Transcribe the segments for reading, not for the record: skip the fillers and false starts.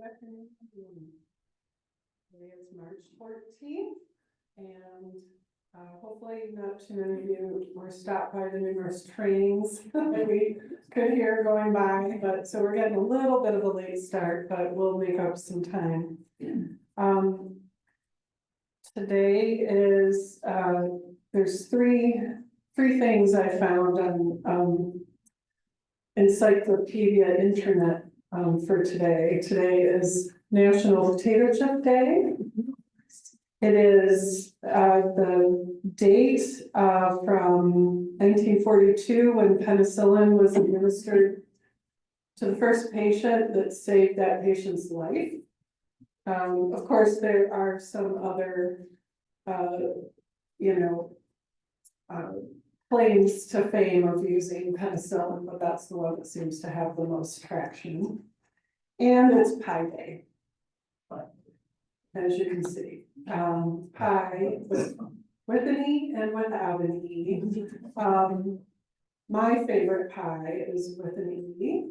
afternoon. Today is March 14th, and hopefully not too many of you were stopped by the numerous trainings that we could hear going by, but so we're getting a little bit of a late start, but we'll make up some time. Today is, there's three things I found on Encyclopedia Internet for today. Today is National Potato Chip Day. It is the date from 1942 when penicillin was administered to the first patient that saved that patient's life. Of course, there are some other, claims to fame of using penicillin, but that's the one that seems to have the most traction. And it's Pie Day, as you can see, pie with an E and without an E. My favorite pie is with an E.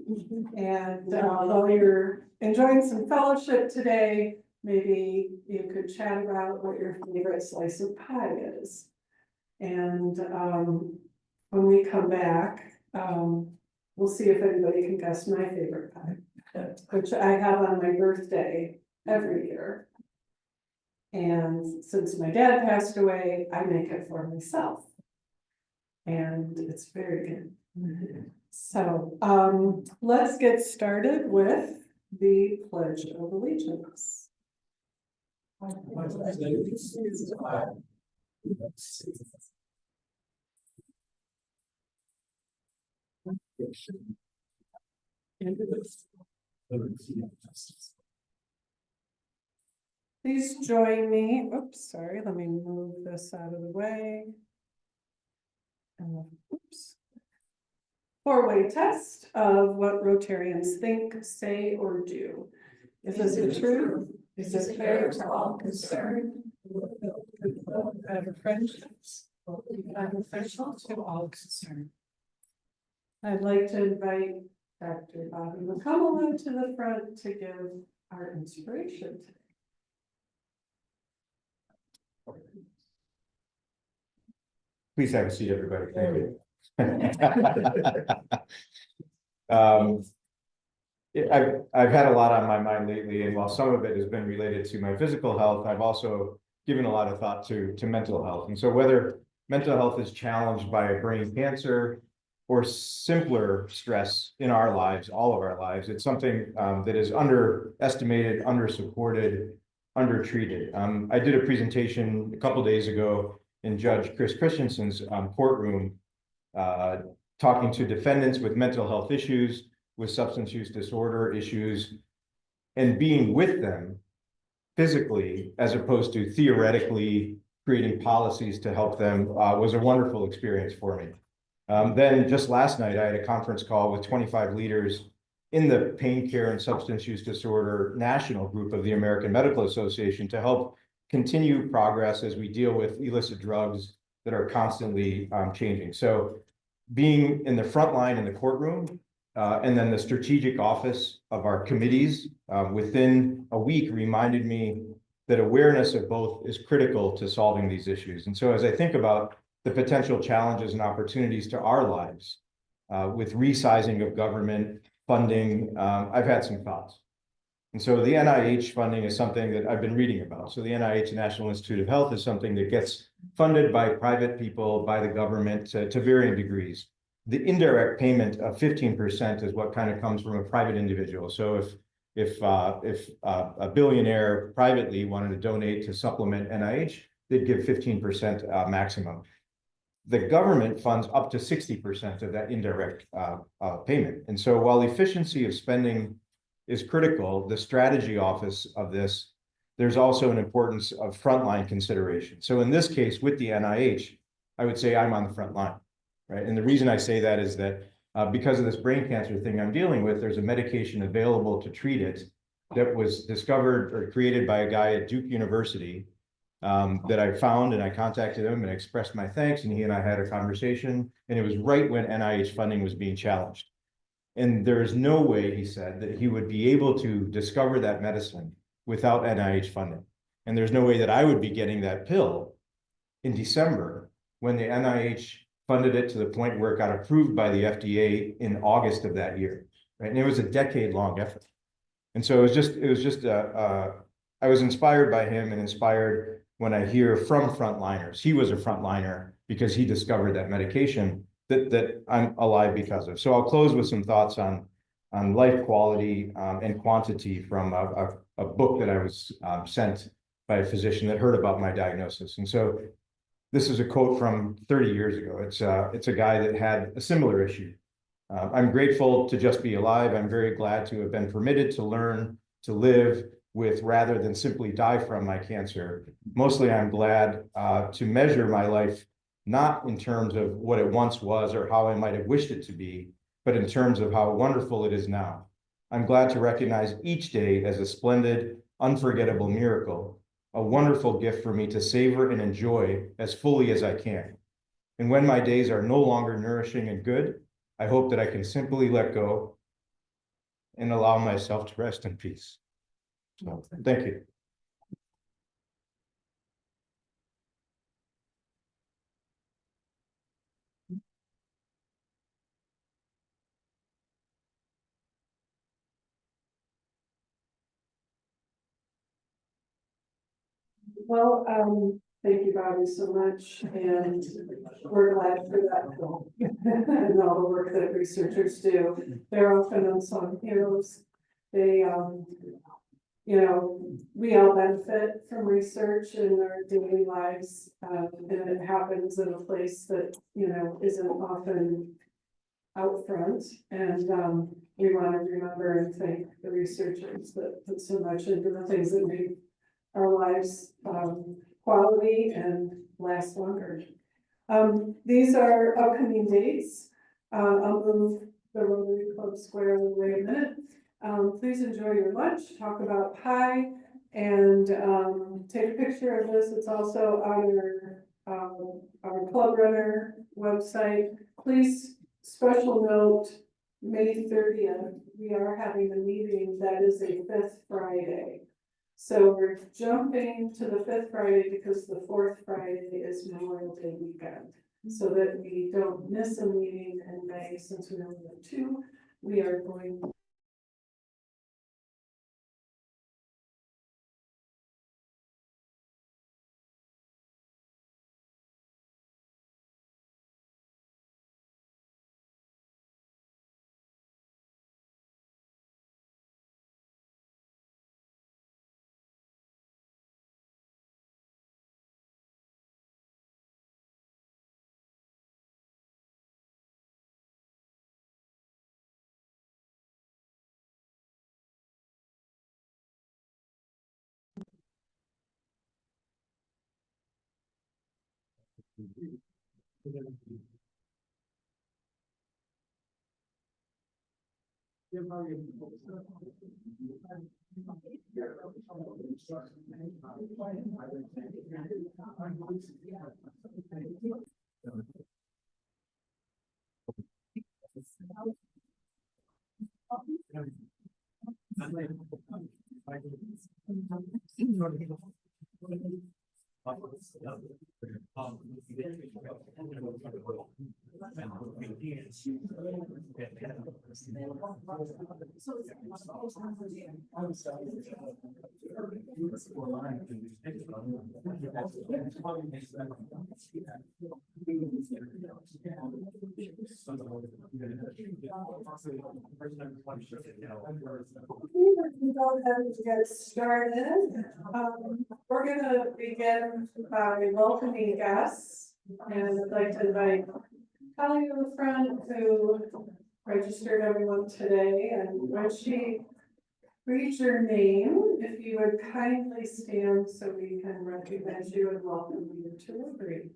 And while you're enjoying some fellowship today, maybe you could chat about what your favorite slice of pie is. And when we come back, we'll see if anybody can guess my favorite pie, which I have on my birthday every year. And since my dad passed away, I make it for myself. And it's very good. So let's get started with the Pledge of Allegiance. Please join me. Oops, sorry, let me move this out of the way. Oops. Four-way test of what Rotarians think, say, or do. Is this the truth? Is this fair to all concerned? Out of friendships, beneficial to all concerned. I'd like to invite Dr. Bobby McCullough to the front to give our inspiration today. Please have a seat, everybody. Thank you. I've had a lot on my mind lately, and while some of it has been related to my physical health, I've also given a lot of thought to mental health. And so whether mental health is challenged by a brain cancer or simpler stress in our lives, all of our lives, it's something that is underestimated, undersupported, undertreated. I did a presentation a couple days ago in Judge Chris Christensen's courtroom, talking to defendants with mental health issues, with substance use disorder issues, and being with them physically, as opposed to theoretically creating policies to help them, was a wonderful experience for me. Then just last night, I had a conference call with 25 leaders in the pain care and substance use disorder national group of the American Medical Association to help continue progress as we deal with illicit drugs that are constantly changing. So being in the front line in the courtroom, and then the strategic office of our committees within a week reminded me that awareness of both is critical to solving these issues. And so as I think about the potential challenges and opportunities to our lives with resizing of government funding, I've had some thoughts. And so the NIH funding is something that I've been reading about. So the NIH, National Institute of Health, is something that gets funded by private people, by the government to varying degrees. The indirect payment of 15% is what kind of comes from a private individual. So if a billionaire privately wanted to donate to supplement NIH, they'd give 15% maximum. The government funds up to 60% of that indirect payment. And so while efficiency of spending is critical, the strategy office of this, there's also an importance of frontline consideration. So in this case, with the NIH, I would say I'm on the front line, right? And the reason I say that is that because of this brain cancer thing I'm dealing with, there's a medication available to treat it that was discovered or created by a guy at Duke University that I found, and I contacted him and expressed my thanks, and he and I had a conversation, and it was right when NIH funding was being challenged. And there is no way, he said, that he would be able to discover that medicine without NIH funding. And there's no way that I would be getting that pill in December when the NIH funded it to the point where it got approved by the FDA in August of that year, right? And it was a decade-long effort. And so I was inspired by him and inspired when I hear from frontliners. He was a frontliner because he discovered that medication that I'm alive because of. So I'll close with some thoughts on life quality and quantity from a book that I was sent by a physician that heard about my diagnosis. And so this is a quote from 30 years ago. It's a guy that had a similar issue. I'm grateful to just be alive. I'm very glad to have been permitted to learn to live with rather than simply die from my cancer. Mostly I'm glad to measure my life, not in terms of what it once was or how I might have wished it to be, but in terms of how wonderful it is now. I'm glad to recognize each day as a splendid, unforgettable miracle, a wonderful gift for me to savor and enjoy as fully as I can. And when my days are no longer nourishing and good, I hope that I can simply let go and allow myself to rest in peace. So, thank you. Well, thank you, Bobby, so much, and we're glad for that film. And all the work that researchers do. They're often unsung heroes. They, you know, we all benefit from research in our daily lives, and it happens in a place that, you know, isn't often out front, and we want to remember and thank the researchers that put so much into the things that make our lives quality and last longer. These are upcoming dates. I'll move the Rotary Club Square away a minute. Please enjoy your lunch, talk about pie, and take a picture of this. It's also on our Club Runner website. Please, special note, May 30th, we are having a meeting that is a 5th Friday. So we're jumping to the 5th Friday because the 4th Friday is Memorial Day weekend. So that we don't miss a meeting in May, since we only have 2, we are going go ahead and get started. We're gonna begin by welcoming guests, and I'd like to invite Kelly to the front, who registered everyone today, and when she reads your name, if you would kindly stand so we can recognize you and welcome you to Rotary.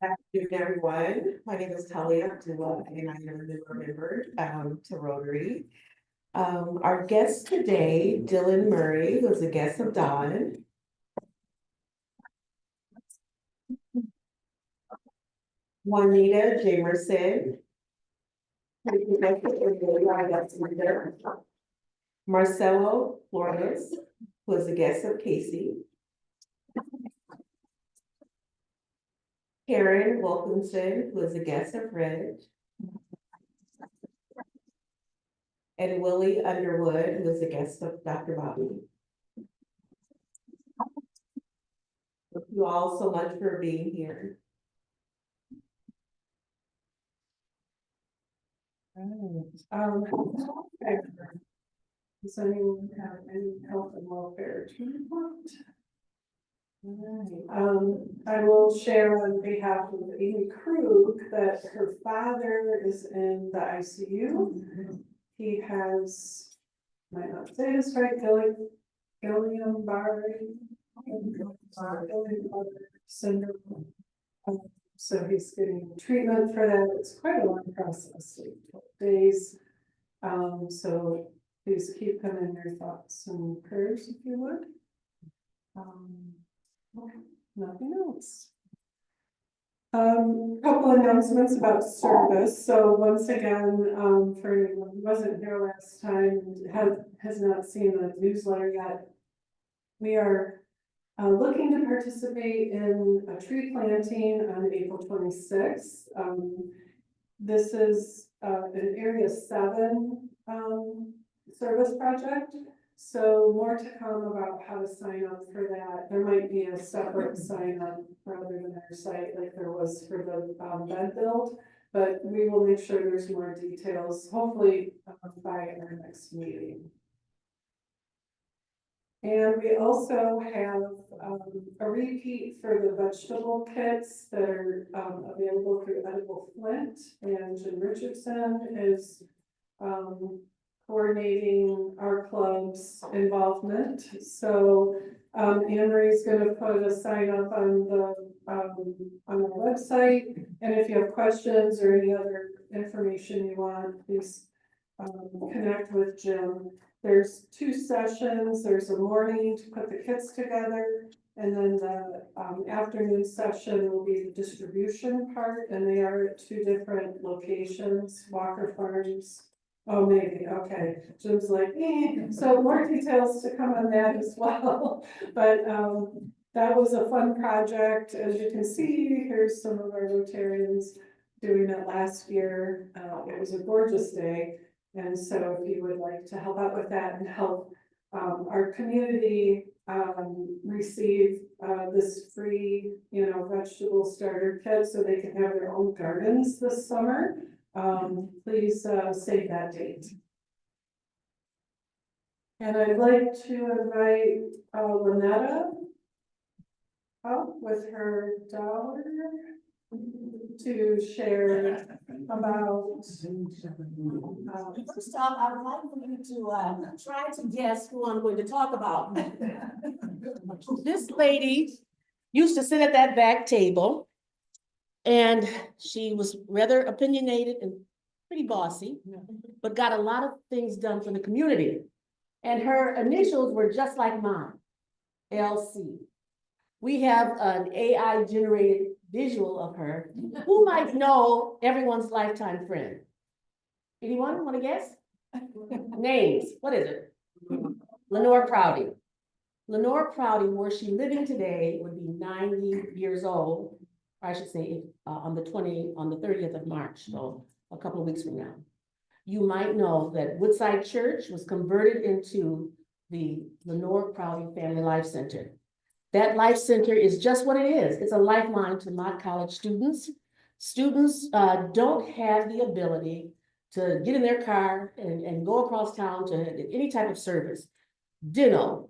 Good afternoon, everyone. My name is Talia Abdullah, and I am a new member to Rotary. Our guest today, Dylan Murray, who's a guest of Dawn. Juanita Jamerson. Marcelo Flores was a guest of Casey. Karen Wilkinson was a guest of Reg. And Willie Underwood was a guest of Dr. Bobby. Thank you all so much for being here. Okay. Does anyone have any health and welfare to report? I will share on behalf of Amy Krug that her father is in the ICU. He has, might not say this right, Guillain-Barré syndrome. So he's getting treatment for that. It's quite a long process, like 12 days. So please keep him in your thoughts and prayers if you would. Okay, nothing else. Couple announcements about service. So once again, for anyone who wasn't here last time and has not seen the newsletter yet, we are looking to participate in a tree planting on April 26th. This is an Area 7 service project. So more to come about how to sign up for that. There might be a separate sign up rather than our site like there was for the bed build, but we will make sure there's more details, hopefully by our next meeting. And we also have a repeat for the vegetable kits that are available through Edible Flint, and Jim Richardson is coordinating our club's involvement. So Anne Marie's going to put a sign up on the website, and if you have questions or any other information you want, please connect with Jim. There's 2 sessions. There's a morning to put the kits together, and then the afternoon session will be the distribution part, and they are at 2 different locations, Walker Farms. Oh, maybe, okay. Jim's like, so more details to come on that as well. But that was a fun project. As you can see, here's some of our Rotarians doing it last year. It was a gorgeous day. And so if you would like to help out with that and help our community receive this free, vegetable starter kit so they can have their own gardens this summer, please save that date. And I'd like to invite Lynetta up with her daughter to share about. First off, I would like for you to try to guess who I'm going to talk about. This lady used to sit at that back table, and she was rather opinionated and pretty bossy, but got a lot of things done for the community. And her initials were just like mine, LC. We have an AI generated visual of her. Who might know everyone's lifetime friend? Anyone want to guess? Names, what is it? Lenore Prouty. Lenore Prouty, were she living today, would be 90 years old. Or I should say on the 30th of March, so a couple of weeks from now. You might know that Woodside Church was converted into the Lenore Prouty Family Life Center. That Life Center is just what it is. It's a lifeline to Mott College students. Students don't have the ability to get in their car and go across town to any type of service. Dinner,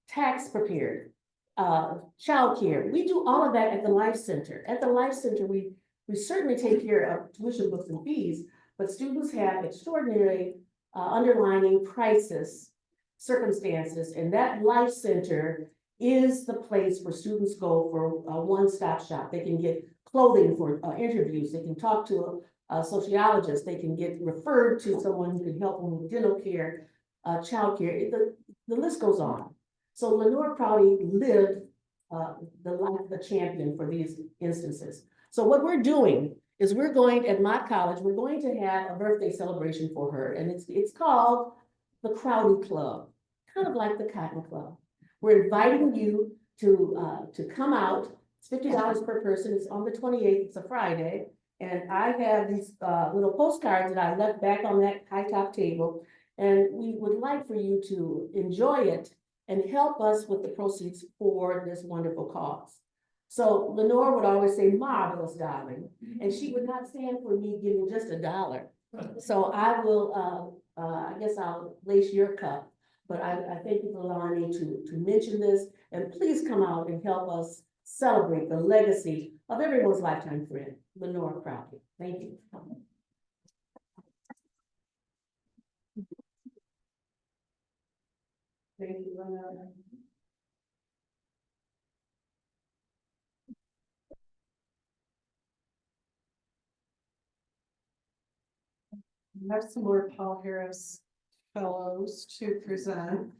tax prepared, childcare. We do all of that at the Life Center. At the Life Center, we certainly take care of tuition, books, and fees, but students have extraordinary underlying crisis circumstances, and that Life Center is the place where students go for a one-stop shop. They can get clothing for interviews. They can talk to a sociologist. They can get referred to someone who can help them with dental care, child care. The list goes on. So Lenore Prouty lived the life of a champion for these instances. So what we're doing is we're going, at Mott College, we're going to have a birthday celebration for her, and it's called the Crowdy Club, kind of like the Cotton Club. We're inviting you to come out. It's $50 per person. It's on the 28th. It's a Friday. And I have these little postcards that I left back on that high top table. And we would like for you to enjoy it and help us with the proceeds for this wonderful cause. So Lenore would always say, "Marvelous, darling," and she would not stand for me giving just $1. So I will, I guess I'll lace your cup, but I thank you for allowing me to mention this, and please come out and help us celebrate the legacy of everyone's lifetime friend, Lenore Crowley. Thank you. Thank you, Lenore. We have some more Paul Harris Fellows to present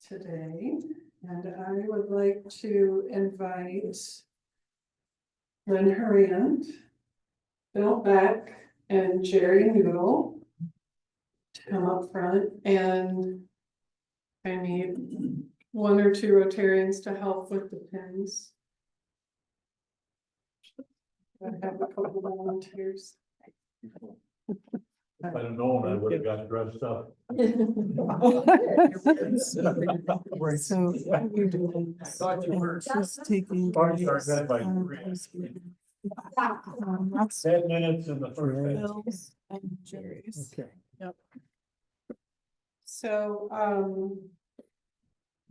today, and I would like to invite Lynn Hurriant, Bill Beck, and Jerry Noodle to come up front, and I need 1 or 2 Rotarians to help with the pins. I have a couple of volunteers. If I'd have known, I would have got dressed up. So we're doing, Thought you were. just taking. Started by 10 minutes in the first. Bills and Jerry's. Okay. Yep. So,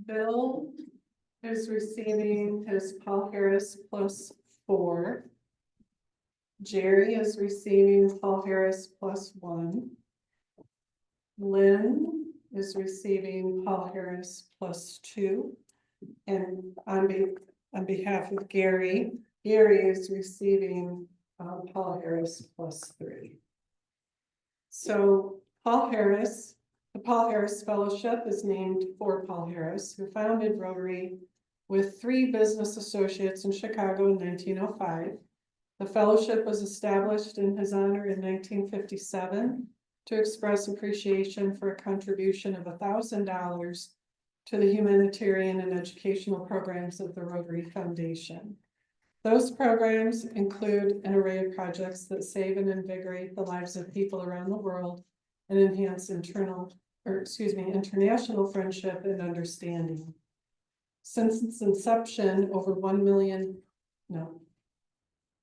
Bill is receiving his Paul Harris +4. Jerry is receiving Paul Harris +1. Lynn is receiving Paul Harris +2. And on behalf of Gary is receiving Paul Harris +3. So the Paul Harris Fellowship is named for Paul Harris, who founded Rotary with 3 business associates in Chicago in 1905. The fellowship was established in his honor in 1957 to express appreciation for a contribution of $1,000 to the humanitarian and educational programs of the Rotary Foundation. Those programs include an array of projects that save and invigorate the lives of people around the world and enhance international friendship and understanding. Since its inception, over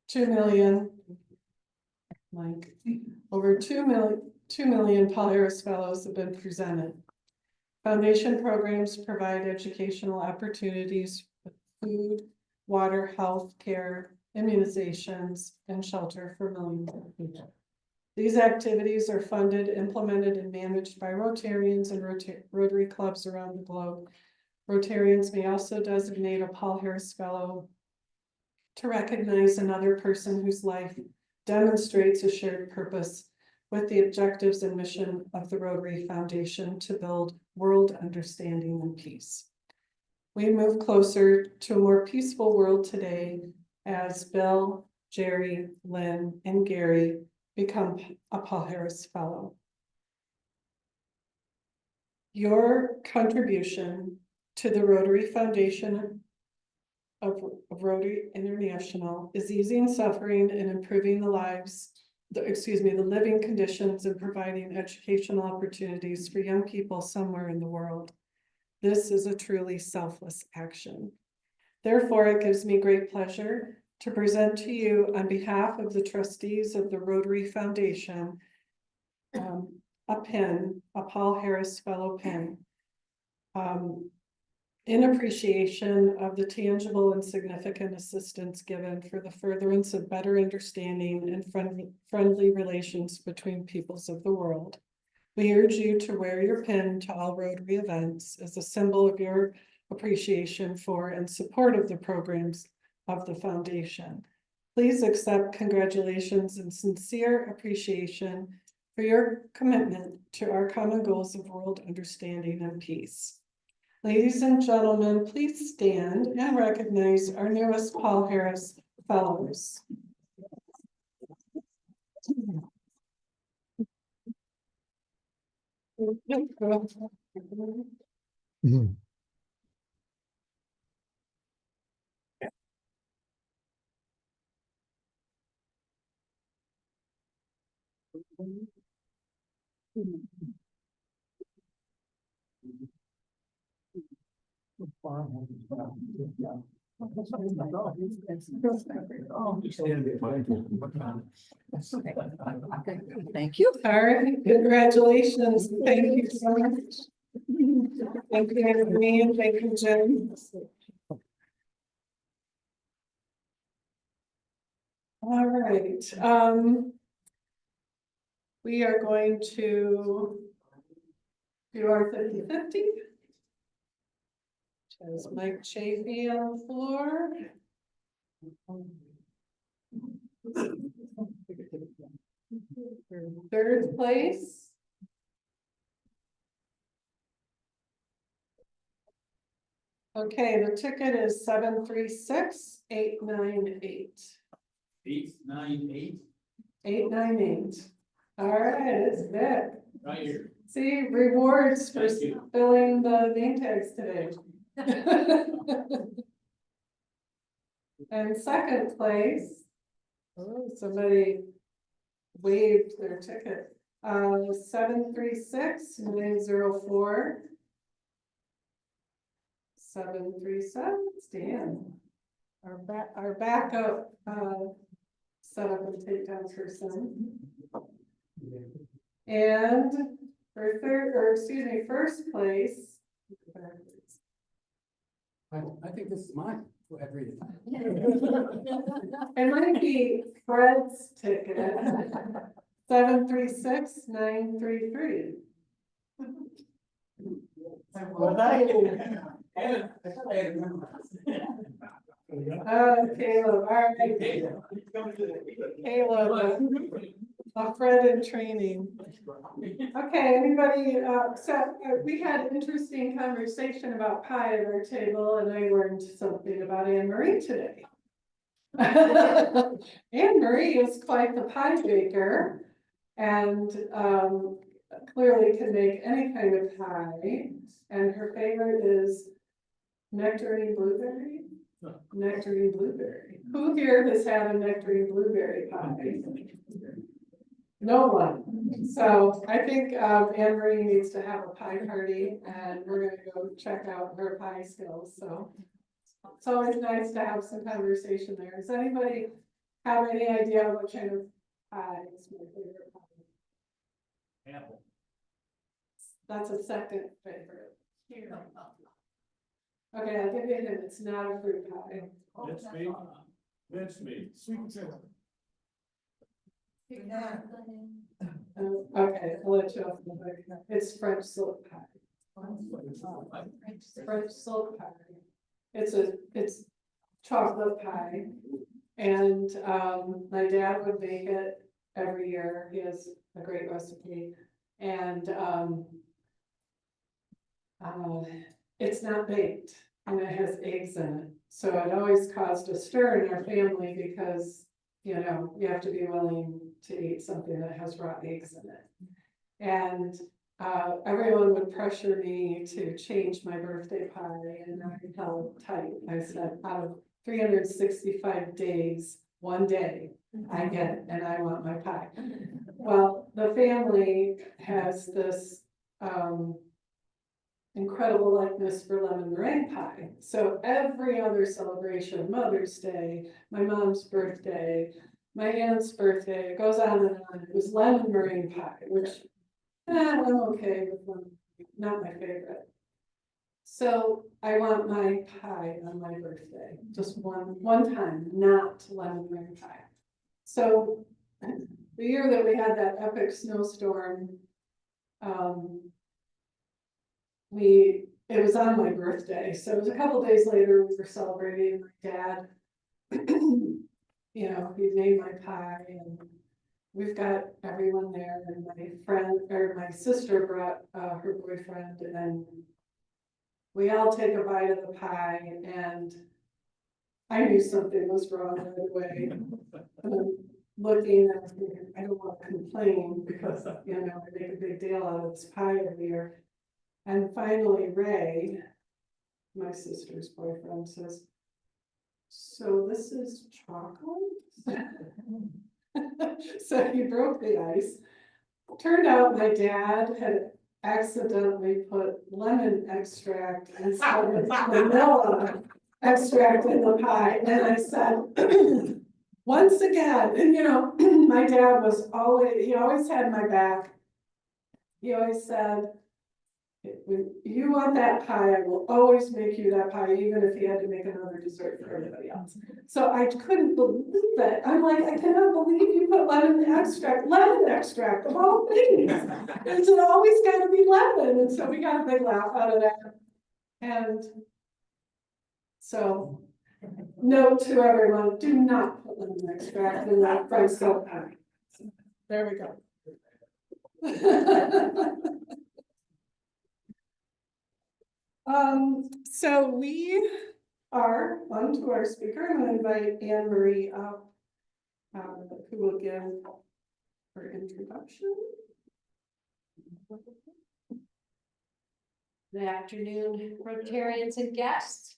2 million Paul Harris Fellows have been presented. Foundation programs provide educational opportunities with food, water, health care, immunizations, and shelter for millions of people. These activities are funded, implemented, and managed by Rotarians and Rotary clubs around the globe. Rotarians may also designate a Paul Harris Fellow to recognize another person whose life demonstrates a shared purpose with the objectives and mission of the Rotary Foundation to build world understanding and peace. We move closer to a more peaceful world today as Bill, Jerry, Lynn, and Gary become a Paul Harris Fellow. Your contribution to the Rotary Foundation of Rotary International is easing suffering and improving the living conditions and providing educational opportunities for young people somewhere in the world. This is a truly selfless action. Therefore, it gives me great pleasure to present to you on behalf of the trustees of the Rotary Foundation, a pin, a Paul Harris Fellow pin. In appreciation of the tangible and significant assistance given for the furtherance of better understanding and friendly relations between peoples of the world. We urge you to wear your pin to all Rotary events as a symbol of your appreciation for and support of the programs of the Foundation. Please accept congratulations and sincere appreciation for your commitment to our common goals of world understanding and peace. Ladies and gentlemen, please stand and recognize our newest Paul Harris Fellows. Thank you. All right, congratulations. Thank you so much. Thank you, Anthony, and thank you, Jen. All right, we are going to do our 50-50. Has Mike Chafee on the floor. Third place. Okay, the ticket is 736-898. 898, 898. All right, it's big. right here. See, rewards for Thank you. filling the name tags today. And second place. Oh, somebody waived their ticket. 736-904. 737, Stan. Our backup, set up and take down person. And for first place. I think this is mine. Go ahead, read it. It might be Fred's ticket. 736-933. Caleb, all right. Caleb, Fred in training. Okay, anybody, we had an interesting conversation about pie at our table, and I learned something about Anne Marie today. Anne Marie is quite the pie baker, and clearly can make any kind of pie, and her favorite is nectarine blueberry. Nectarine blueberry. Who here has had a nectarine blueberry pie? No one. So I think Anne Marie needs to have a pie party, and we're gonna go check out her pie skills. So it's always nice to have some conversation there. Does anybody have any idea what kind of pie is my favorite pie? Apple. That's a second favorite. Okay, I'll give you a hint. It's not a fruit pie. Mince meat. Mince meat. Sweet potato. Okay, I'll let you off the hook. It's French silk pie. French silk pie. It's chocolate pie. And my dad would make it every year. He has a great recipe. And it's not baked, and it has eggs in it. So it always caused a stir in our family because, you know, you have to be willing to eat something that has raw eggs in it. And everyone would pressure me to change my birthday pie, and I held tight. I said, out of 365 days, one day, I get it, and I want my pie. Well, the family has this incredible likeness for lemon meringue pie. So every other celebration, Mother's Day, my mom's birthday, my aunt's birthday, it goes on and on. It was lemon meringue pie, which I'm okay with lemon, not my favorite. So I want my pie on my birthday, just one time, not lemon meringue pie. So the year that we had that epic snowstorm, it was on my birthday, so it was a couple days later, we were celebrating. My dad, you know, he made my pie, and we've got everyone there, and my sister brought her boyfriend, and we all take a bite of the pie, and I knew something was wrong right away. And I'm looking at it, I don't want to complain because, you know, I make a big deal out of this pie every year. And finally Ray, my sister's boyfriend, says, "So this is chocolate?" So he broke the ice. Turned out my dad had accidentally put lemon extract instead of vanilla extract in the pie, and I said, once again, and you know, my dad was always, he always had my back. He always said, "When you want that pie, I will always make you that pie, even if he had to make another dessert for everybody else." So I couldn't believe it. I'm like, I cannot believe you put lemon extract of all things. It's always gotta be lemon. And so we got a big laugh out of that. And so, note to everyone, do not put lemon extract in that French silk pie. There we go. So we are on to our speaker. I'm gonna invite Anne Marie up, who will give her introduction. Good afternoon, Rotarians and guests.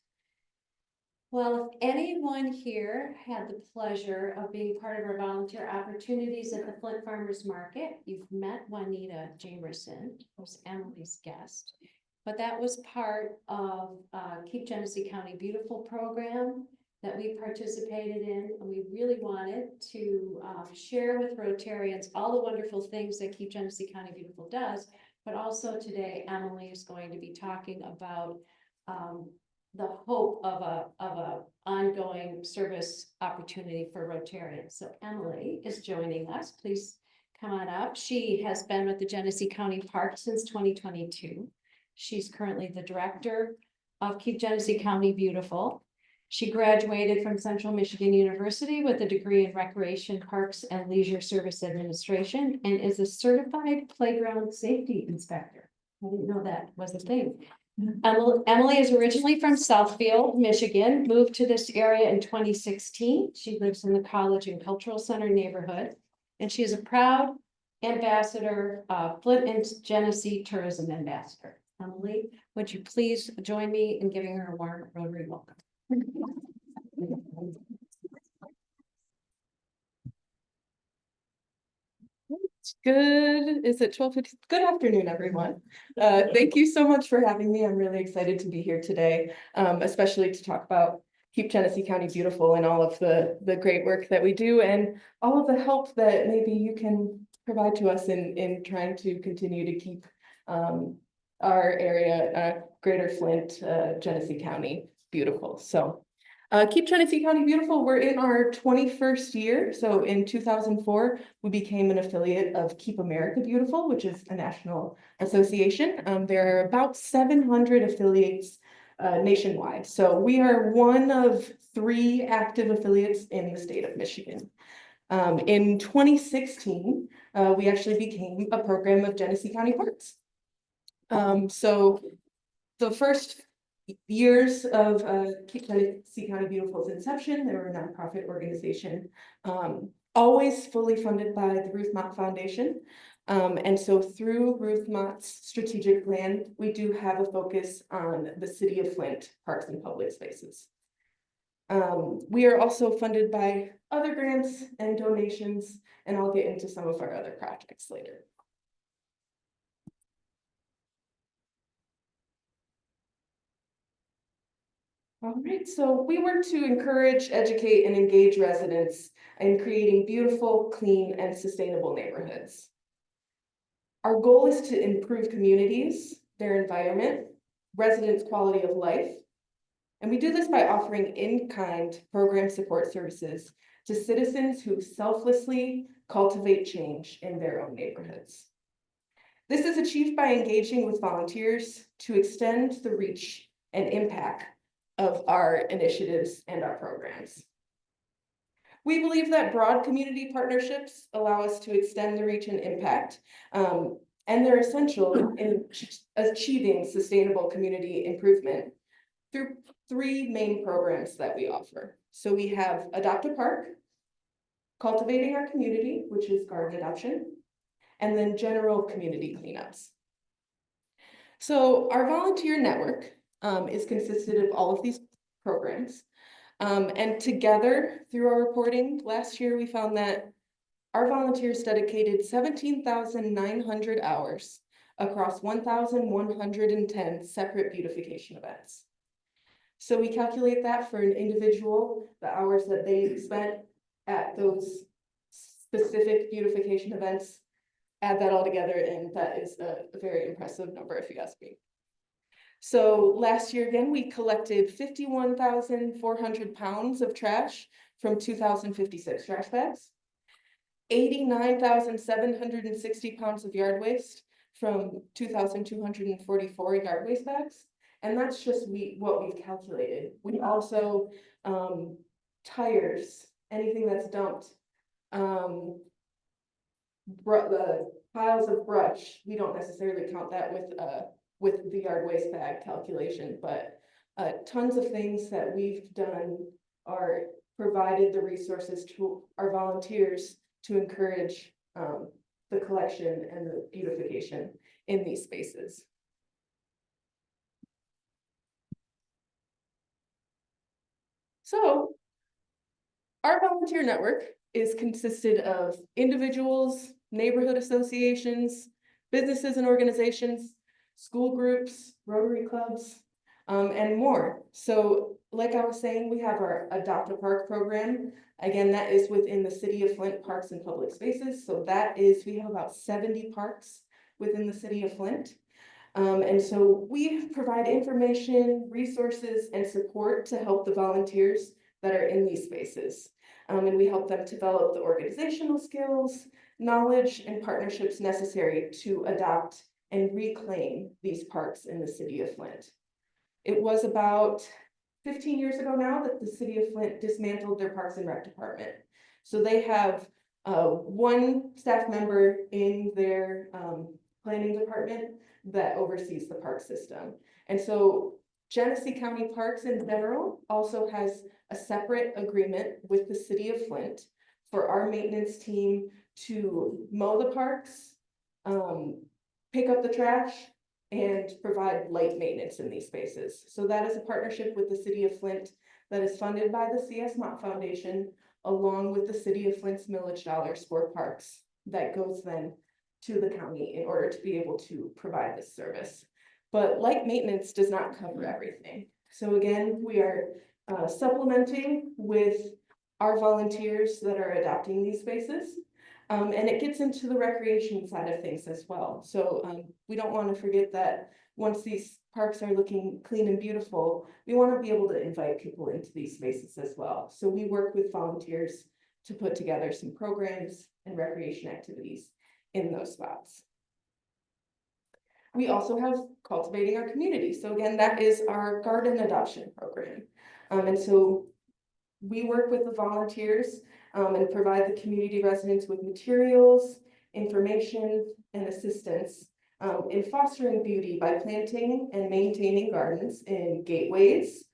Well, if anyone here had the pleasure of being part of our volunteer opportunities at the Flint Farmers Market, you've met Juanita Jamerson, who's Emily's guest. But that was part of Keep Genesee County Beautiful program that we participated in, and we really wanted to share with Rotarians all the wonderful things that Keep Genesee County Beautiful does. But also today, Emily is going to be talking about the hope of a ongoing service opportunity for Rotarians. So Emily is joining us. Please come on up. She has been with the Genesee County Park since 2022. She's currently the director of Keep Genesee County Beautiful. She graduated from Central Michigan University with a degree in Recreation, Parks, and Leisure Service Administration and is a certified playground safety inspector. I didn't know that was a thing. Emily is originally from Southfield, Michigan, moved to this area in 2016. She lives in the College and Cultural Center neighborhood, and she is a proud ambassador, Flint and Genesee Tourism Ambassador. Emily, would you please join me in giving her a warm Rotary welcome? Good, is it 12:50? Good afternoon, everyone. Thank you so much for having me. I'm really excited to be here today, especially to talk about Keep Genesee County Beautiful and all of the great work that we do and all of the help that maybe you can provide to us in trying to continue to keep our area, Greater Flint, Genesee County beautiful. So Keep Genesee County Beautiful, we're in our 21st year. So in 2004, we became an affiliate of Keep America Beautiful, which is a national association. There are about 700 affiliates nationwide. So we are one of 3 active affiliates in the state of Michigan. In 2016, we actually became a program of Genesee County Parks. So the first years of Keep Genesee County Beautiful's inception, they were a nonprofit organization, always fully funded by the Ruth Mott Foundation. And so through Ruth Mott's strategic plan, we do have a focus on the city of Flint parks and public spaces. We are also funded by other grants and donations, and I'll get into some of our other projects later. All right, so we work to encourage, educate, and engage residents in creating beautiful, clean, and sustainable neighborhoods. Our goal is to improve communities, their environment, residents' quality of life, and we do this by offering in-kind program support services to citizens who selflessly cultivate change in their own neighborhoods. This is achieved by engaging with volunteers to extend the reach and impact of our initiatives and our programs. We believe that broad community partnerships allow us to extend the reach and impact, and and they're essential in achieving sustainable community improvement through three main programs that we offer. So we have Adopt a Park, Cultivating Our Community, which is garden adoption, and then general community cleanups. So our volunteer network is consisted of all of these programs. And together through our reporting last year, we found that our volunteers dedicated 17,900 hours across 1,110 separate beautification events. So we calculate that for an individual, the hours that they spent at those specific beautification events, add that all together, and that is a very impressive number if you ask me. So last year, again, we collected 51,400 pounds of trash from 2,056 trash bags, 89,760 pounds of yard waste from 2,244 yard waste bags. And that's just what we've calculated. We also, tires, anything that's dumped, the piles of brush, we don't necessarily count that with the yard waste bag calculation, but tons of things that we've done are provided the resources to our volunteers to encourage the collection and the beautification in these spaces. So our volunteer network is consisted of individuals, neighborhood associations, businesses and organizations, school groups, Rotary clubs, and more. So like I was saying, we have our Adopt a Park program. Again, that is within the City of Flint Parks and Public Spaces. So we have about 70 parks within the City of Flint. And so we provide information, resources, and support to help the volunteers that are in these spaces. And we help them develop the organizational skills, knowledge, and partnerships necessary to adopt and reclaim these parks in the City of Flint. It was about 15 years ago now that the City of Flint dismantled their Parks and Rec department. So they have one staff member in their planning department that oversees the park system. And so Genesee County Parks in general also has a separate agreement with the City of Flint for our maintenance team to mow the parks, pick up the trash, and provide light maintenance in these spaces. So that is a partnership with the City of Flint that is funded by the C.S. Mott Foundation, along with the City of Flint's millage dollars for parks that goes then to the county in order to be able to provide this service. But light maintenance does not cover everything. So again, we are supplementing with our volunteers that are adopting these spaces. And it gets into the recreation side of things as well. So we don't want to forget that once these parks are looking clean and beautiful, we want to be able to invite people into these spaces as well. So we work with volunteers to put together some programs and recreation activities in those spots. We also have Cultivating Our Community. So again, that is our garden adoption program. And so we work with the volunteers and provide the community residents with materials, information, and assistance in fostering beauty by planting and maintaining gardens in gateways,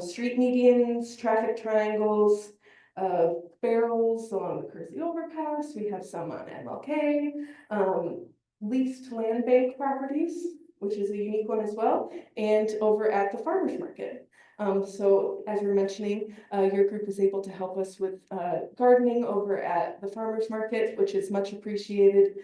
street medians, traffic triangles, barrels along the Kersey Overpass. We have some on MLK, leased land bank properties, which is a unique one as well, and over at the farmers market. So as you're mentioning, your group is able to help us with gardening over at the farmers market, which is much appreciated.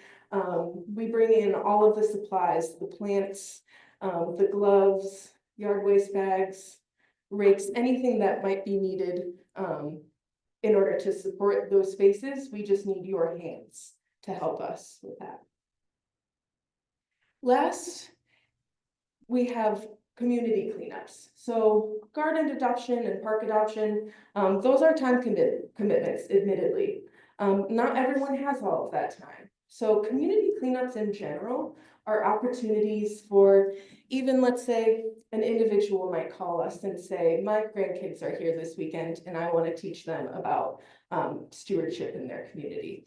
We bring in all of the supplies, the plants, the gloves, yard waste bags, rakes, anything that might be needed in order to support those spaces. We just need your hands to help us with that. Last, we have community cleanups. So garden adoption and park adoption, those are time commitments, admittedly. Not everyone has all of that time. So community cleanups in general are opportunities for, even let's say an individual might call us and say, my grandkids are here this weekend and I want to teach them about stewardship in their community.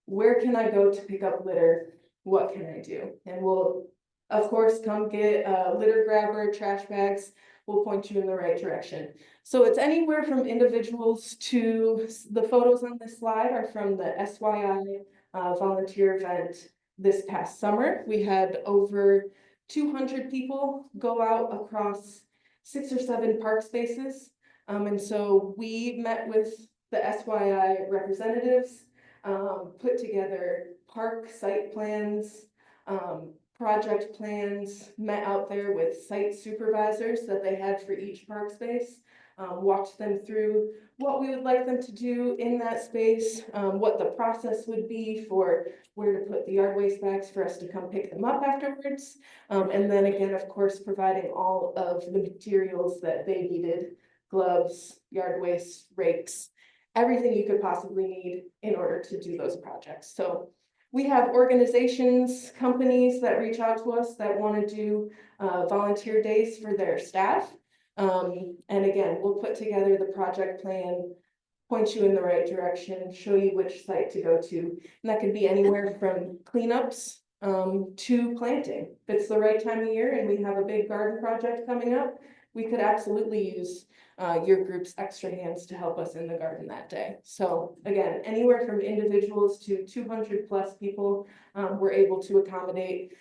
Where can I go to pick up litter what can I do? And we'll, of course, come get a litter grabber, trash bags, we'll point you in the right direction. So it's anywhere from individuals to, the photos on this slide are from the SYI volunteer event this past summer. We had over 200 people go out across 6 or 7 park spaces. And so we met with the SYI representatives, put together park site plans, project plans, met out there with site supervisors that they had for each park space, walked them through what we would like them to do in that space, what the process would be for where to put the yard waste bags for us to come pick them up afterwards. And then again, of course, providing all of the materials that they needed, gloves, yard waste, rakes, everything you could possibly need in order to do those projects. So we have organizations, companies that reach out to us that want to do volunteer days for their staff. And again, we'll put together the project plan, point you in the right direction, show you which site to go to. And that could be anywhere from cleanups to planting. If it's the right time of year and we have a big garden project coming up, we could absolutely use your group's extra hands to help us in the garden that day. So again, anywhere from individuals to 200+ people, we're able to accommodate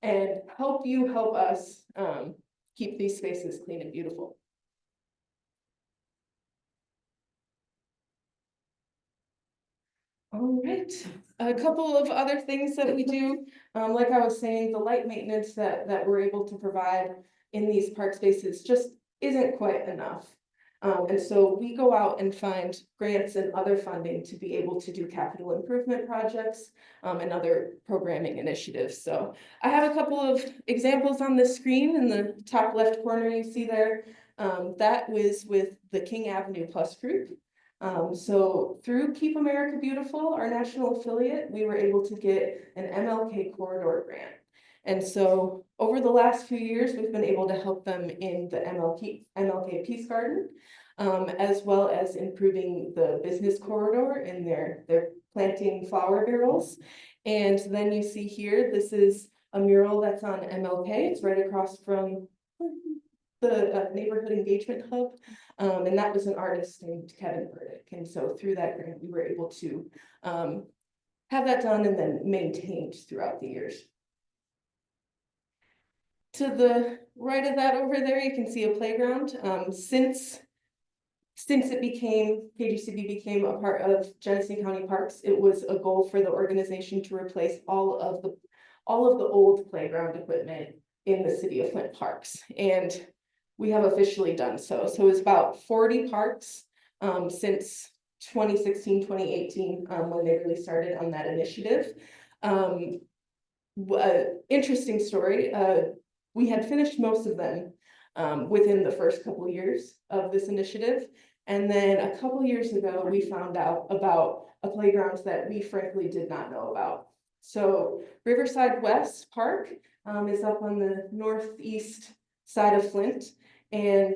and help you help us keep these spaces clean and beautiful. All right, a couple of other things that we do, like I was saying, the light maintenance that we're able to provide in these park spaces just isn't quite enough. And so we go out and find grants and other funding to be able to do capital improvement projects and other programming initiatives. So I have a couple of examples on the screen. In the top left corner, you see there, that was with the King Avenue Plus group. So through Keep America Beautiful, our national affiliate, we were able to get an MLK corridor grant. And so over the last few years, we've been able to help them in the MLK Peace Garden, as well as improving the business corridor in their planting flower barrels. And then you see here, this is a mural that's on MLK. It's right across from the neighborhood engagement hub. And that was an artist named Kevin Burdick. And so through that grant, we were able to have that done and then maintained throughout the years. To the right of that over there, you can see a playground. Since it became, KGCB became a part of Genesee County Parks, it was a goal for the organization to replace all of the old playground equipment in the city of Flint parks. And we have officially done so. So it's about 40 parks since 2016, 2018, when they really started on that initiative. Interesting story. We had finished most of them within the first couple of years of this initiative. And then a couple years ago, we found out about a playground that we frankly did not know about. So Riverside West Park is up on the northeast side of Flint. And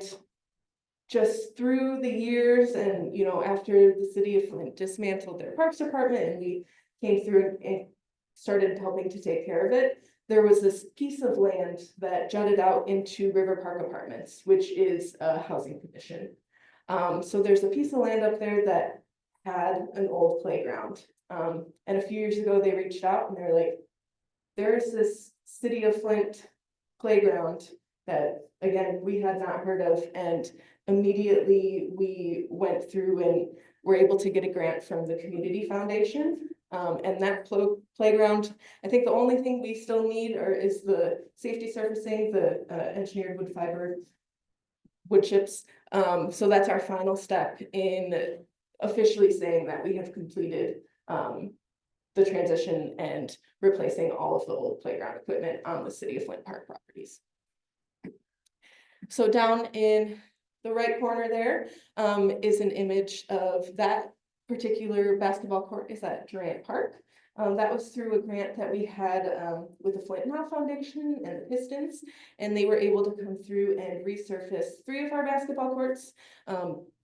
just through the years and, you know, after the city of Flint dismantled their parks department and we came through and started helping to take care of it, there was this piece of land that jutted out into River Park Apartments, which is a housing commission. So there's a piece of land up there that had an old playground. And a few years ago, they reached out and they're like, there's this city of Flint playground that, again, we had not heard of. And immediately we went through and were able to get a grant from the Community Foundation. And that playground, I think the only thing we still need is the safety surfacing, the engineered wood fiber wood chips. So that's our final step in officially saying that we have completed the transition and replacing all of the old playground equipment on the city of Flint Park properties. So down in the right corner there is an image of that particular basketball court is at Durant Park. That was through a grant that we had with the Flint Now Foundation and the Pistons, and they were able to come through and resurface 3 of our basketball courts,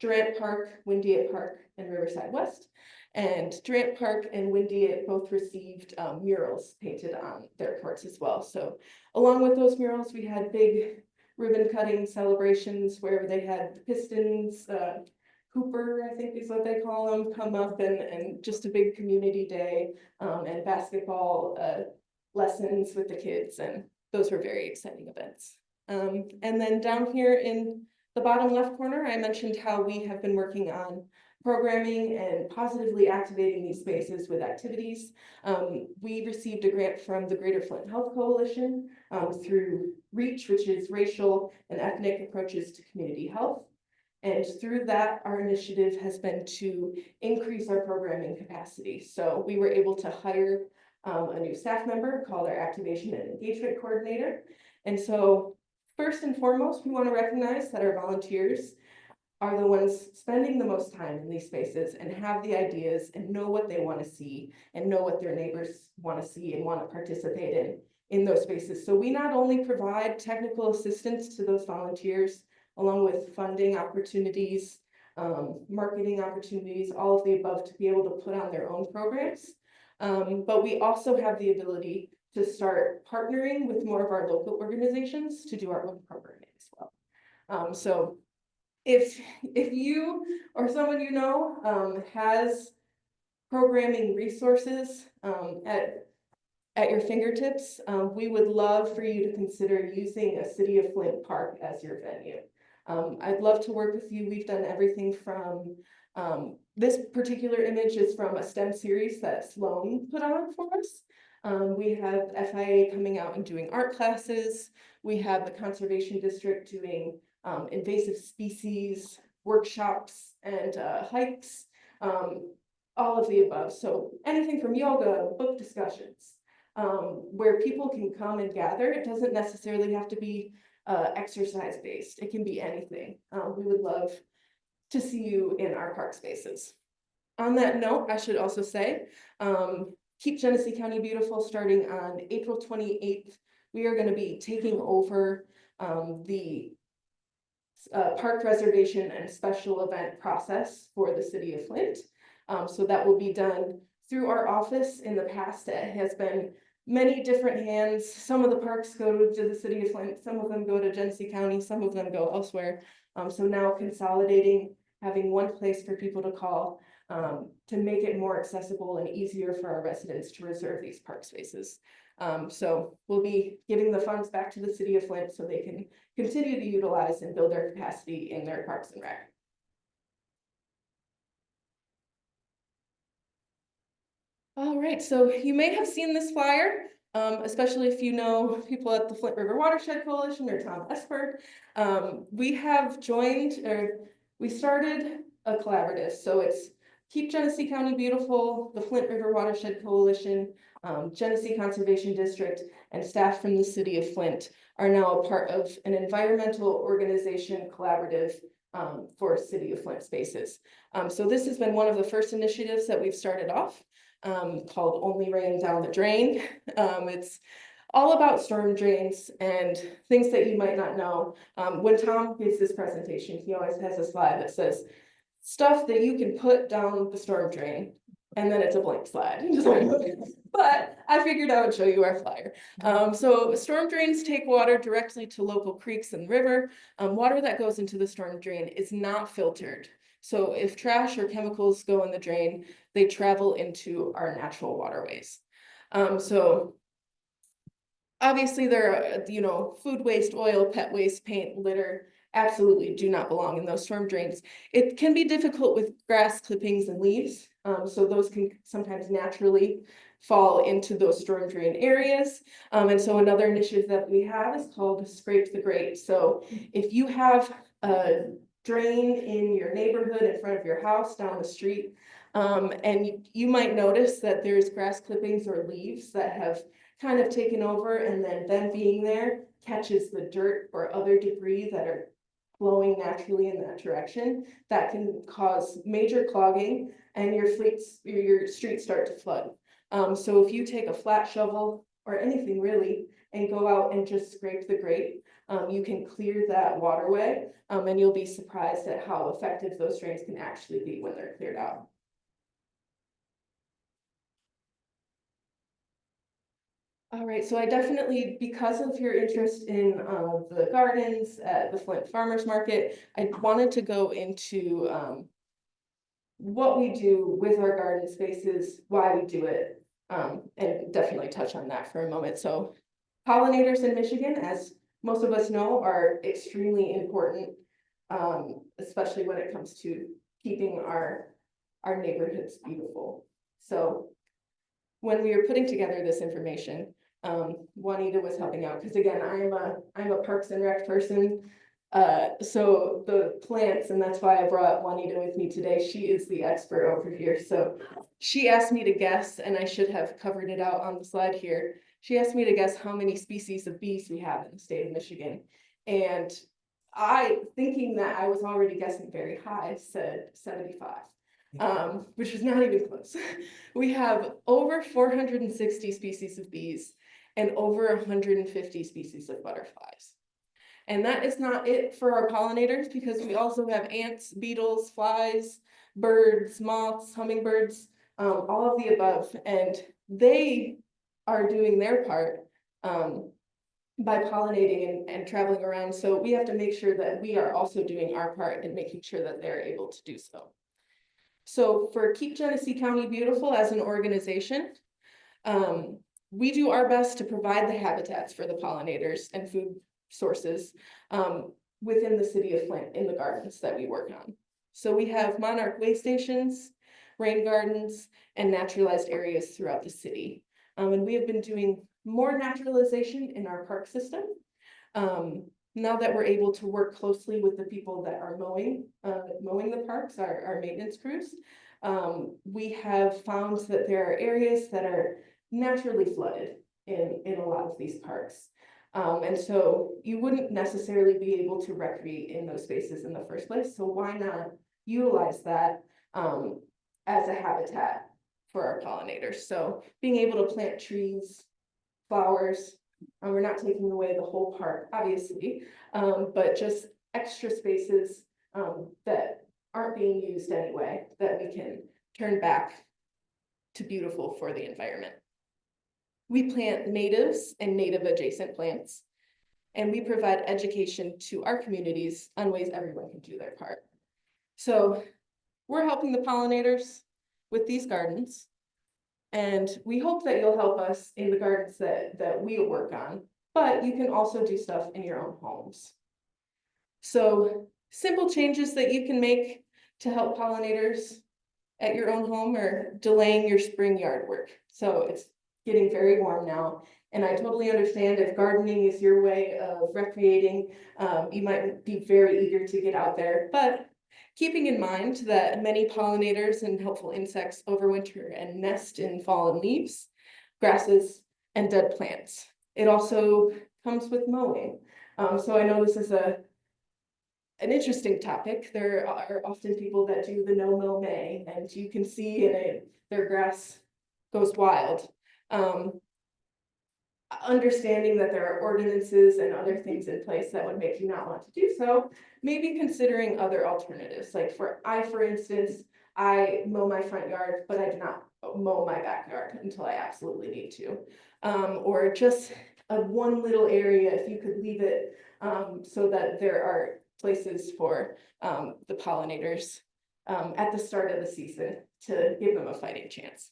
Durant Park, Windiet Park, and Riverside West. And Durant Park and Windy both received murals painted on their courts as well. So along with those murals, we had big ribbon cutting celebrations where they had the Pistons, Hooper, I think is what they call them, come up and just a big community day, and basketball lessons with the kids, and those were very exciting events. And then down here in the bottom left corner, I mentioned how we have been working on programming and positively activating these spaces with activities. We received a grant from the Greater Flint Health Coalition through REACH, which is Racial and Ethnic Approaches to Community Health. And through that, our initiative has been to increase our programming capacity. So we were able to hire a new staff member called our Activation and Engagement Coordinator. And so first and foremost, we want to recognize that our volunteers are the ones spending the most time in these spaces and have the ideas and know what they want to see and know what their neighbors want to see and want to participate in those spaces. So we not only provide technical assistance to those volunteers, along with funding opportunities, marketing opportunities, all of the above to be able to put on their own programs. But we also have the ability to start partnering with more of our local organizations to do our own programming as well. So if you or someone you know has programming resources at your fingertips, we would love for you to consider using a City of Flint park as your venue. I'd love to work with you. We've done everything from this particular image is from a STEM series that Sloan put on for us. We have FIA coming out and doing art classes. We have the Conservation District doing invasive species workshops and hikes, all of the above. So anything from yoga, book discussions, where people can come and gather. It doesn't necessarily have to be exercise based. It can be anything. We would love to see you in our park spaces. On that note, I should also say, Keep Genesee County Beautiful starting on April 28th. We are going to be taking over the park reservation and special event process for the city of Flint. So that will be done through our office. In the past, it has been many different hands. Some of the parks go to the city of Flint, some of them go to Genesee County, some of them go elsewhere. So now consolidating, having one place for people to call to make it more accessible and easier for our residents to reserve these park spaces. So we'll be giving the funds back to the city of Flint so they can continue to utilize and build their capacity in their parks and rec. All right, so you may have seen this flyer, especially if you know people at the Flint River Watershed Coalition or Tom Esper. We have joined, or we started a collaborative. So it's Keep Genesee County Beautiful, the Flint River Watershed Coalition, Genesee Conservation District, and staff from the city of Flint are now a part of an environmental organization collaborative for City of Flint spaces. So this has been one of the first initiatives that we've started off, called Only Rain Down the Drain. It's all about storm drains and things that you might not know. When Tom gives this presentation, he always has a slide that says stuff that you can put down the storm drain, and then it's a blank slide. But I figured I would show you our flyer. So storm drains take water directly to local creeks and river. Water that goes into the storm drain is not filtered. So if trash or chemicals go in the drain, they travel into our natural waterways. So obviously there are, food waste, oil, pet waste, paint, litter, absolutely do not belong in those storm drains. It can be difficult with grass clippings and leaves. So those can sometimes naturally fall into those storm drain areas. And so another initiative that we have is called Scrape the Grate. So if you have a drain in your neighborhood in front of your house down the street, and you might notice that there's grass clippings or leaves that have kind of taken over, and then them being there catches the dirt or other debris that are flowing naturally in that direction, that can cause major clogging and your streets start to flood. So if you take a flat shovel or anything really and go out and just scrape the grate, you can clear that waterway, and you'll be surprised at how effective those drains can actually be when they're cleared out. All right, so I definitely, because of your interest in the gardens at the Flint Farmers Market, I wanted to go into what we do with our garden spaces, why we do it, and definitely touch on that for a moment. So pollinators in Michigan, as most of us know, are extremely important, especially when it comes to keeping our neighborhoods beautiful. So when we were putting together this information, Juanita was helping out, because again, I'm a Parks and Rec person. So the plants, and that's why I brought Juanita with me today. She is the expert over here. So she asked me to guess, and I should have covered it out on the slide here. She asked me to guess how many species of bees we have in the state of Michigan. And thinking that I was already guessing very high, said 75. Which is not even close. We have over 460 species of bees and over 150 species of butterflies. And that is not it for our pollinators, because we also have ants, beetles, flies, birds, moths, hummingbirds, all of the above. And they are doing their part by pollinating and traveling around. So we have to make sure that we are also doing our part in making sure that they're able to do so. So for Keep Genesee County Beautiful as an organization, we do our best to provide the habitats for the pollinators and food sources within the city of Flint in the gardens that we work on. So we have monarch way stations, rain gardens, and naturalized areas throughout the city. And we have been doing more naturalization in our park system. Now that we're able to work closely with the people that are mowing the parks, our maintenance crews, we have found that there are areas that are naturally flooded in a lot of these parks. And so you wouldn't necessarily be able to recreate in those spaces in the first place. So why not utilize that as a habitat for our pollinators? So being able to plant trees, flowers, we're not taking away the whole park, obviously, but just extra spaces that aren't being used anyway, that we can turn back to beautiful for the environment. We plant natives and native adjacent plants, and we provide education to our communities on ways everyone can do their part. So we're helping the pollinators with these gardens. And we hope that you'll help us in the gardens that we work on, but you can also do stuff in your own homes. So simple changes that you can make to help pollinators at your own home are delaying your spring yard work. So it's getting very warm now, and I totally understand if gardening is your way of recreating, you might be very eager to get out there, but keeping in mind that many pollinators and helpful insects overwinter and nest in fallen leaves, grasses, and dead plants. It also comes with mowing. So I know this is an interesting topic. There are often people that do the no-mow May, and you can see in it, their grass goes wild. Understanding that there are ordinances and other things in place that would make you not want to do so, maybe considering other alternatives. Like for instance, I mow my front yard, but I do not mow my backyard until I absolutely need to. Or just one little area, if you could leave it so that there are places for the pollinators at the start of the season to give them a fighting chance.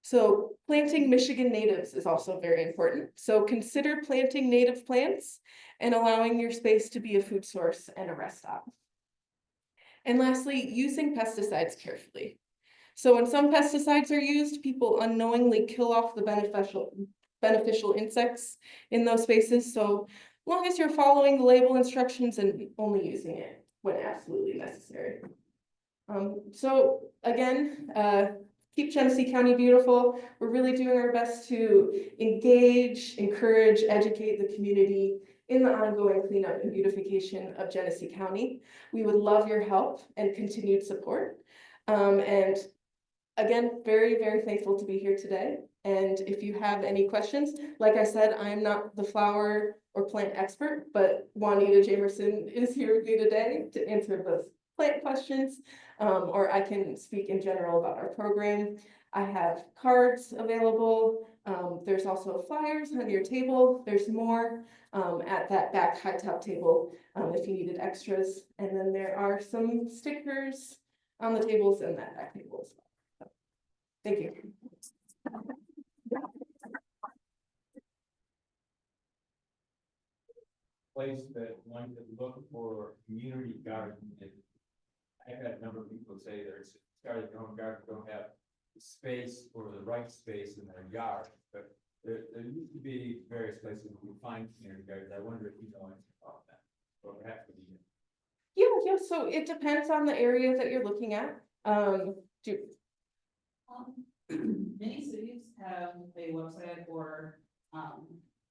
So planting Michigan natives is also very important. So consider planting native plants and allowing your space to be a food source and a rest stop. And lastly, using pesticides carefully. So when some pesticides are used, people unknowingly kill off the beneficial insects in those spaces. So long as you're following the label instructions and only using it when absolutely necessary. So again, Keep Genesee County Beautiful. We're really doing our best to engage, encourage, educate the community in the ongoing cleanup and beautification of Genesee County. We would love your help and continued support. And again, very, very thankful to be here today. And if you have any questions, like I said, I'm not the flower or plant expert, but Juanita Jamerson is here with me today to answer those plant questions, or I can speak in general about our program. I have cards available There's also flyers on your table. There's more at that back high top table if you needed extras. And then there are some stickers on the tables and that back table as well. So, thank you. Place that one could look for community garden. And I've had a number of people say there's started their own garden, don't have the space or the right space in their yard, but there used to be various places we find community gardens. I wonder if you know anything about that, or perhaps we need. Yeah, so it depends on the area that you're looking at. Many cities have a website or, I'm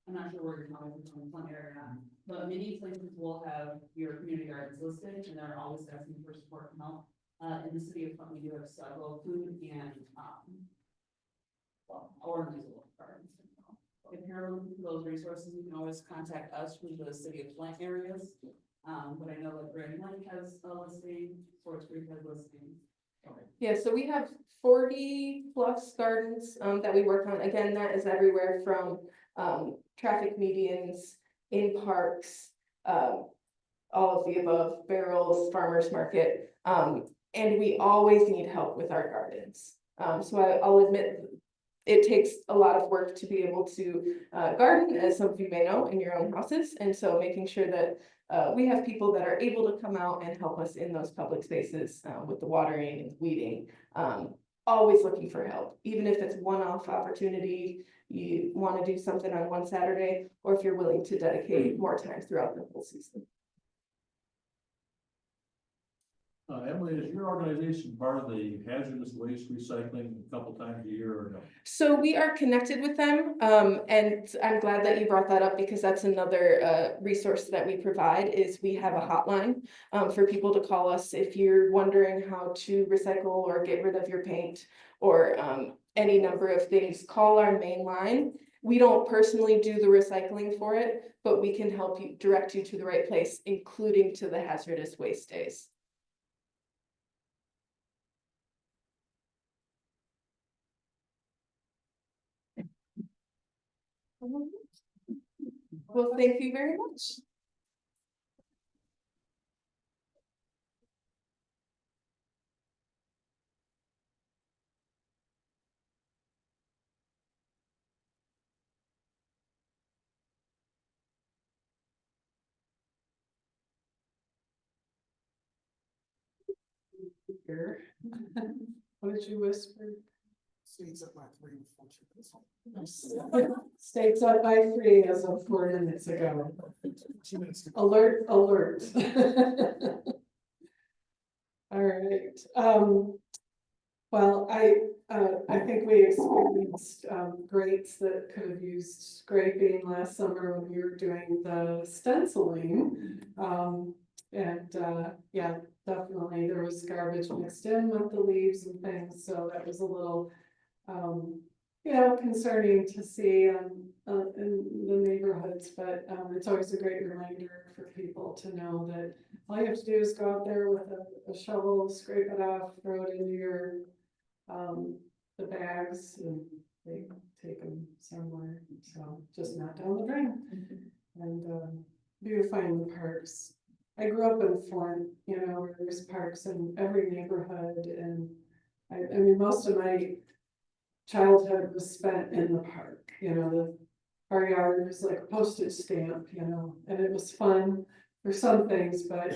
not sure where you're coming from, Flint area, but many places will have your community gardens listed and they're always asking for support and help. In the city of Flint, we do have several food and, ornamental gardens. If you're looking for those resources, you can always contact us from the city of Flint areas. But I know that Grand Lake has a listing, Swartz Creek has listings. Yeah, so we have 40+ gardens that we work on. Again, that is everywhere from traffic medians, in parks, all of the above, barrels, farmers market. And we always need help with our gardens. So I'll admit it takes a lot of work to be able to garden, as some of you may know, in your own houses. And so making sure that we have people that are able to come out and help us in those public spaces with the watering and weeding. Always looking for help, even if it's one-off opportunity, you want to do something on one Saturday, or if you're willing to dedicate more time throughout the whole season. Emily, is your organization part of the hazardous waste recycling a couple times a year or no? So we are connected with them, and I'm glad that you brought that up because that's another resource that we provide is we have a hotline for people to call us if you're wondering how to recycle or get rid of your paint or any number of things. Call our main line. We don't personally do the recycling for it, but we can help you direct you to the right place, including to the hazardous waste days. Well, thank you very much. What did you whisper? States up by 3 unfortunately. States up by 3 as of 4 minutes ago. 2 minutes to go. Alert, alert. All right, well, I think we experienced, grates that could have used scraping last summer when we were doing the stenciling. Yeah, definitely, there was garbage mixed in with the leaves and things, so that was a little, concerning to see, in the neighborhoods, but, it's always a great reminder for people to know that all you have to do is go out there with a shovel, scrape it off, throw it into your, the bags, and they take them somewhere, so just not down the drain. And, beautifying the parks. I grew up in Flint, where there's parks in every neighborhood, and I mean, most of my childhood was spent in the park, our yard was like a postage stamp, and it was fun for some things, but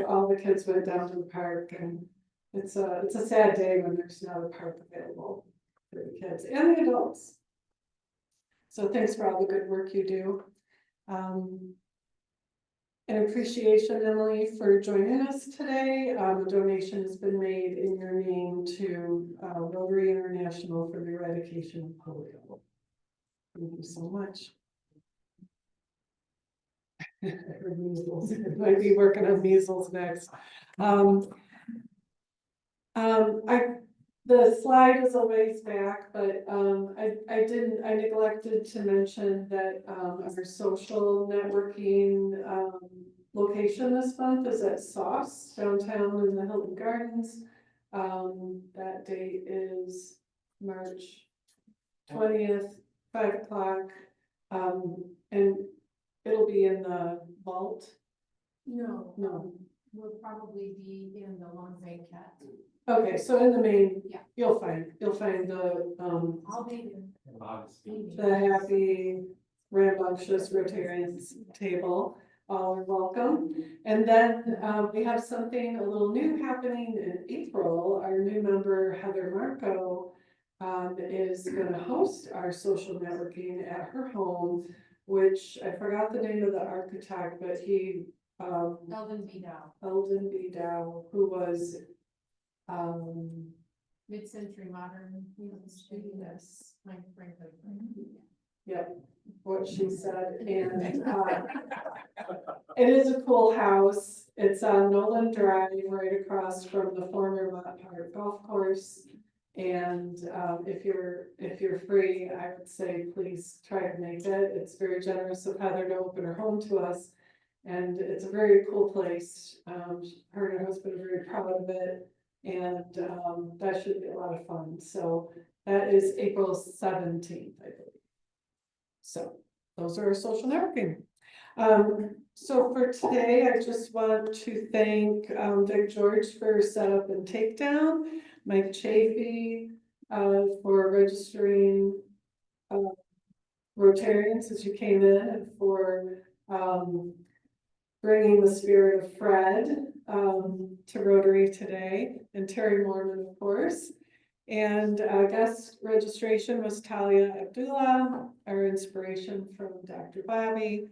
all the kids went down to the park, and it's a sad day when there's not a park available for the kids and the adults. So thanks for all the good work you do. An appreciation, Emily, for joining us today. A donation has been made in your name to Rotary International for the eradication of polio. Thank you so much. I heard measles. I might be working on measles next. The slide is a ways back, but I neglected to mention that our social networking location this month is at Sauce downtown in the Hilton Gardens. That date is March 20th 5 o'clock. And it'll be in the vault. No, No. we'll probably be in the long cat. Okay, so in the main, Yeah. you'll find the, I'll be there. the happy rambunctious Rotarians table. All are welcome. And then, we have something, a little new happening in April. Our new member Heather Marco is gonna host our social networking at her home, which I forgot the name of the architect, but he, Eldon B. Dow, Eldon B. Dow, who was, mid-century modern, yes, Franklin. yep, what she said, and, it is a cool house. It's on Nolan Drive, right across from the former Mott Park Golf Course. And, if you're free, I would say please try to make it. It's very generous of Heather to open her home to us. And it's a very cool place. Her and her husband are very proud of it. And, that should be a lot of fun. So that is April 17th, I believe. So those are our social networking. So for today, I just want to thank, Vic George for setup and takedown, Mike Chafee, for registering, Rotarians as you came in, and for, bringing the spirit of Fred, to Rotary today, and Terry Mormon, of course. And guest registration was Talia Abdullah, our inspiration from Dr. Bobby.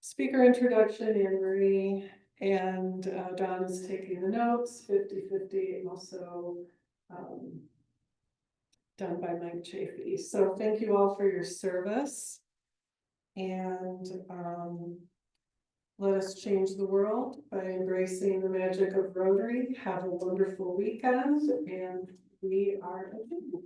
Speaker introduction, Anne Marie, and Don is taking the notes, 50-50, also done by Mike Chafee. So thank you all for your service. And let us change the world by embracing the magic of Rotary. Have a wonderful weekend, and we are adjourned.